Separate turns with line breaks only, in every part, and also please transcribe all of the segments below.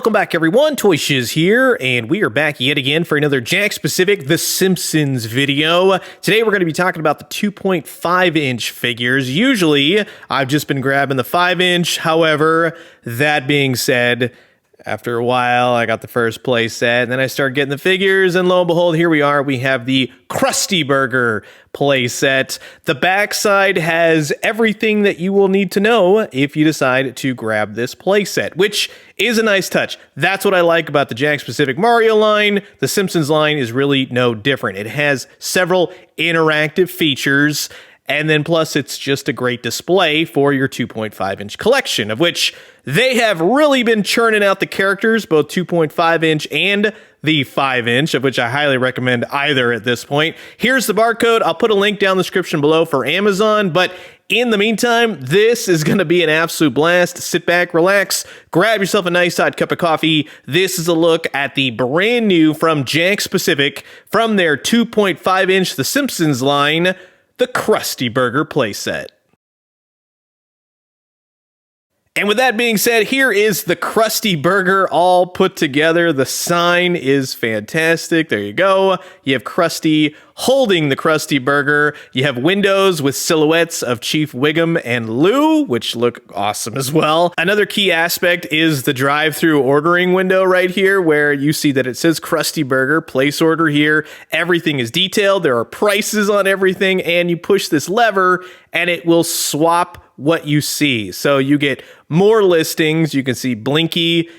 Welcome back, everyone. Toy Shiz here, and we are back yet again for another Jakks-specific The Simpsons video. Today, we're going to be talking about the 2.5-inch figures. Usually, I've just been grabbing the 5-inch. However, that being said, after a while, I got the first play set, and then I started getting the figures, and lo and behold, here we are. We have the Krusty Burger play set. The backside has everything that you will need to know if you decide to grab this play set, which is a nice touch. That's what I like about the Jakks-specific Mario line. The Simpsons line is really no different. It has several interactive features, and then plus it's just a great display for your 2.5-inch collection, of which they have really been churning out the characters, both 2.5-inch and the 5-inch, of which I highly recommend either at this point. Here's the barcode. I'll put a link down in the description below for Amazon, but in the meantime, this is going to be an absolute blast. Sit back, relax, grab yourself a nice hot cup of coffee. This is a look at the brand new from Jakks-specific, from their 2.5-inch The Simpsons line, the Krusty Burger playset. And with that being said, here is the Krusty Burger all put together. The sign is fantastic. There you go. You have Krusty holding the Krusty Burger. You have windows with silhouettes of Chief Wiggum and Lou, which look awesome as well. Another key aspect is the drive-through ordering window right here, where you see that it says Krusty Burger, place order here. Everything is detailed. There are prices on everything, and you push this lever and it will swap what you see. So you get more listings. You can see Blinky.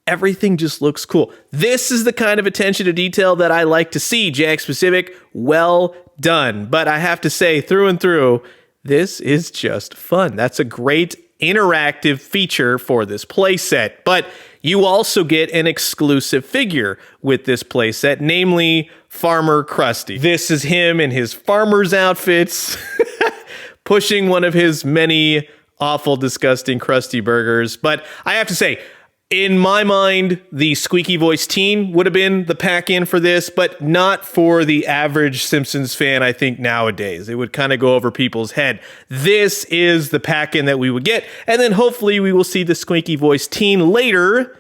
Everything just looks cool. This is the kind of attention to detail that I like to see. Jakks-specific, well done. But I have to say, through and through, this is just fun. That's a great interactive feature for this playset. But you also get an exclusive figure with this playset, namely Farmer Krusty. This is him in his farmer's outfits, pushing one of his many awful, disgusting Krusty Burgers. But I have to say, in my mind, the squeaky voice teen would have been the pack-in for this, but not for the average Simpsons fan, I think, nowadays. It would kind of go over people's head. This is the pack-in that we would get, and then hopefully we will see the squeaky voice teen later,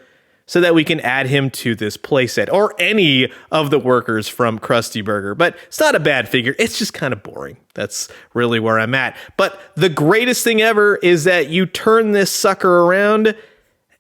so that we can add him to this playset, or any of the workers from Krusty Burger. But it's not a bad figure, it's just kind of boring. That's really where I'm at. But the greatest thing ever is that you turn this sucker around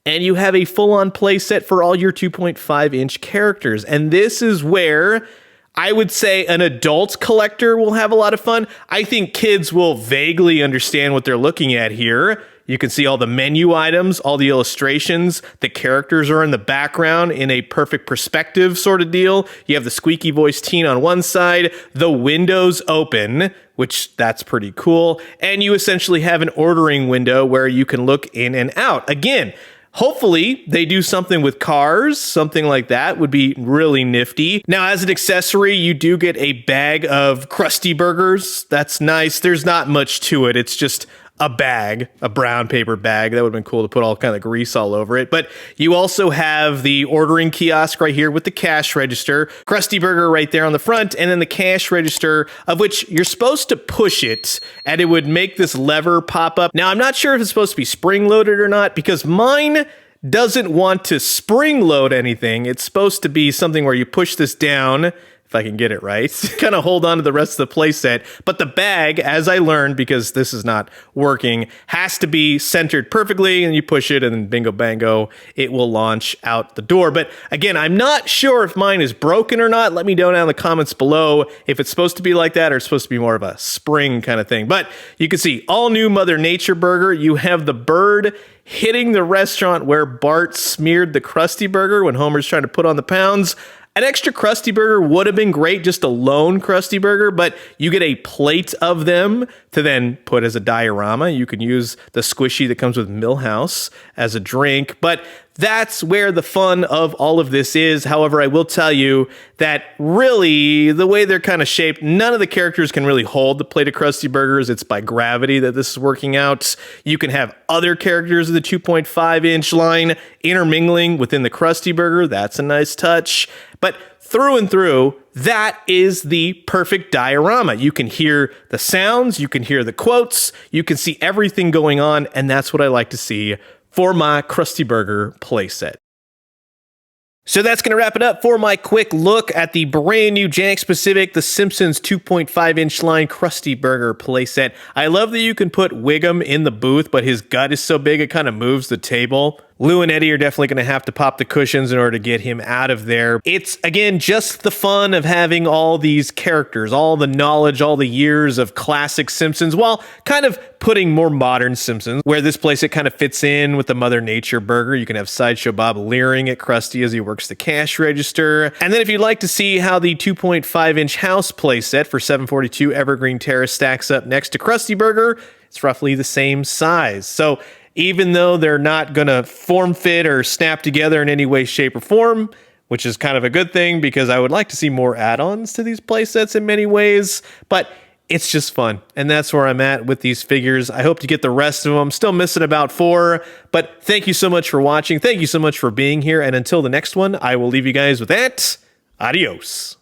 and you have a full-on playset for all your 2.5-inch characters. And this is where I would say an adult collector will have a lot of fun. I think kids will vaguely understand what they're looking at here. You can see all the menu items, all the illustrations. The characters are in the background in a perfect perspective sort of deal. You have the squeaky voice teen on one side, the windows open, which that's pretty cool. And you essentially have an ordering window where you can look in and out. Again, hopefully they do something with cars, something like that would be really nifty. Now, as an accessory, you do get a bag of Krusty Burgers. That's nice. There's not much to it. It's just a bag, a brown paper bag. That would have been cool to put all kind of grease all over it. But you also have the ordering kiosk right here with the cash register, Krusty Burger right there on the front, and then the cash register, of which you're supposed to push it and it would make this lever pop up. Now, I'm not sure if it's supposed to be spring loaded or not, because mine doesn't want to spring load anything. It's supposed to be something where you push this down, if I can get it right, kind of hold on to the rest of the playset. But the bag, as I learned, because this is not working, has to be centered perfectly, and you push it, and then bingo bango, it will launch out the door. But again, I'm not sure if mine is broken or not. Let me know down in the comments below if it's supposed to be like that or it's supposed to be more of a spring kind of thing. But you can see, all new Mother Nature Burger. You have the bird hitting the restaurant where Bart smeared the Krusty Burger when Homer's trying to put on the pounds. An extra Krusty Burger would have been great, just a lone Krusty Burger, but you get a plate of them to then put as a diorama. You can use the squishy that comes with Millhouse as a drink, but that's where the fun of all of this is. However, I will tell you that really, the way they're kind of shaped, none of the characters can really hold the plate of Krusty Burgers. It's by gravity that this is working out. You can have other characters of the 2.5-inch line intermingling within the Krusty Burger. That's a nice touch. But through and through, that is the perfect diorama. You can hear the sounds, you can hear the quotes, you can see everything going on, and that's what I like to see for my Krusty Burger playset. So that's going to wrap it up for my quick look at the brand new Jakks Pacific, the Simpsons 2.5-inch line Krusty Burger playset. I love that you can put Wiggum in the booth, but his gut is so big it kind of moves the table. Lou and Eddie are definitely going to have to pop the cushions in order to get him out of there. It's, again, just the fun of having all these characters, all the knowledge, all the years of classic Simpsons, while kind of putting more modern Simpsons, where this playset kind of fits in with the Mother Nature burger. You can have Sideshow Bob leering at Krusty as he works the cash register. And then if you'd like to see how the 2.5-inch house playset for 742 Evergreen Terrace stacks up next to Krusty Burger, it's roughly the same size. So even though they're not going to form fit or snap together in any way, shape, or form, which is kind of a good thing because I would like to see more add-ons to these playsets in many ways, but it's just fun. And that's where I'm at with these figures. I hope to get the rest of them. Still missing about 4, but thank you so much for watching. Thank you so much for being here. And until the next one, I will leave you guys with that. Adios.